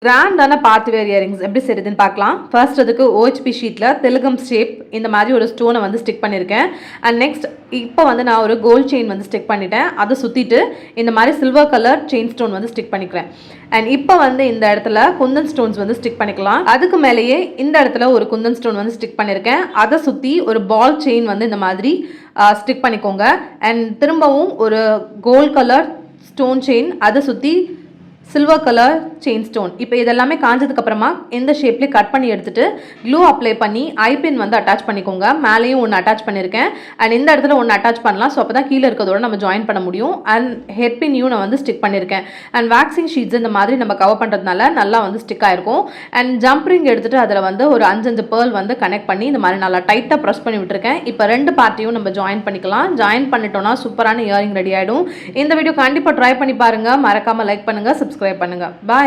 கிராண்டான party wear earrings எப்படி செய்யுதுன்னு பார்க்கலாம். ஃபர்ஸ்ட் அதுக்கு OHP ஷீட்டில் தெலுங்கம் ஷேப் இந்த மாதிரி ஒரு ஸ்டோனை வந்து ஸ்டிக் பண்ணியிருக்கேன். அண்ட் நெக்ஸ்ட் இப்போ வந்து நான் ஒரு கோல்ட் செயின் வந்து ஸ்டிக் பண்ணிட்டேன். அதை சுற்றிட்டு இந்த மாதிரி சில்வர் கலர் செயின் ஸ்டோன் வந்து ஸ்டிக் பண்ணிக்கிறேன். அண்ட் இப்போ வந்து இந்த இடத்துல குந்தன் ஸ்டோன்ஸ் வந்து ஸ்டிக் பண்ணிக்கலாம். அதுக்கு மேலேயே இந்த இடத்துல ஒரு குந்தன் ஸ்டோன் வந்து ஸ்டிக் பண்ணியிருக்கேன். அதை சுற்றி ஒரு பால் செயின் வந்து இந்த மாதிரி ஸ்டிக் பண்ணிக்கோங்க. அண்ட் திரும்பவும் ஒரு கோல்ட் கலர் ஸ்டோன் செயின், அதை சுற்றி சில்வர் கலர் செயின் ஸ்டோன். இப்போ இதெல்லாமே காஞ்சதுக்கப்புறமா இந்த ஷேப்லேயே கட் பண்ணி எடுத்துகிட்டு க்ளூ அப்ளை பண்ணி ஐபின் வந்து அட்டாச் பண்ணிக்கோங்க. மேலேயும் ஒன்று அட்டாச் பண்ணியிருக்கேன். அண்ட் இந்த இடத்துல ஒன்று அட்டாச் பண்ணலாம். ஸோ அப்போ தான் கீழே இருக்கிறதோட நம்ம ஜாயின் பண்ண முடியும். அண்ட் ஹெட்பின்னையும் நான் வந்து ஸ்டிக் பண்ணியிருக்கேன். அண்ட் வேக்சிங் ஷீட்ஸ் இந்த மாதிரி நம்ம கவர் பண்ணுறதுனால நல்லா வந்து ஸ்டிக் ஆகிருக்கும். அண்ட் ஜம்ப்ரிங் எடுத்துகிட்டு அதில் வந்து ஒரு 5 பேர்ல் வந்து கனெக்ட் பண்ணி இந்த மாதிரி நல்லா டைட்டாக ப்ரெஸ் பண்ணி விட்டுருக்கேன். இப்போ 2 பார்ட்டியும் நம்ம ஜாயின் பண்ணிக்கலாம். ஜாயின் பண்ணிட்டோம்னா சூப்பரான இயரிங் ரெடி ஆகிடும். இந்த வீடியோ கண்டிப்பாக ட்ரை பண்ணி பாருங்கள். மறக்காமல் லைக் பண்ணுங்கள், சப்ஸ்கிரைப் பண்ணுங்கள். பாய்.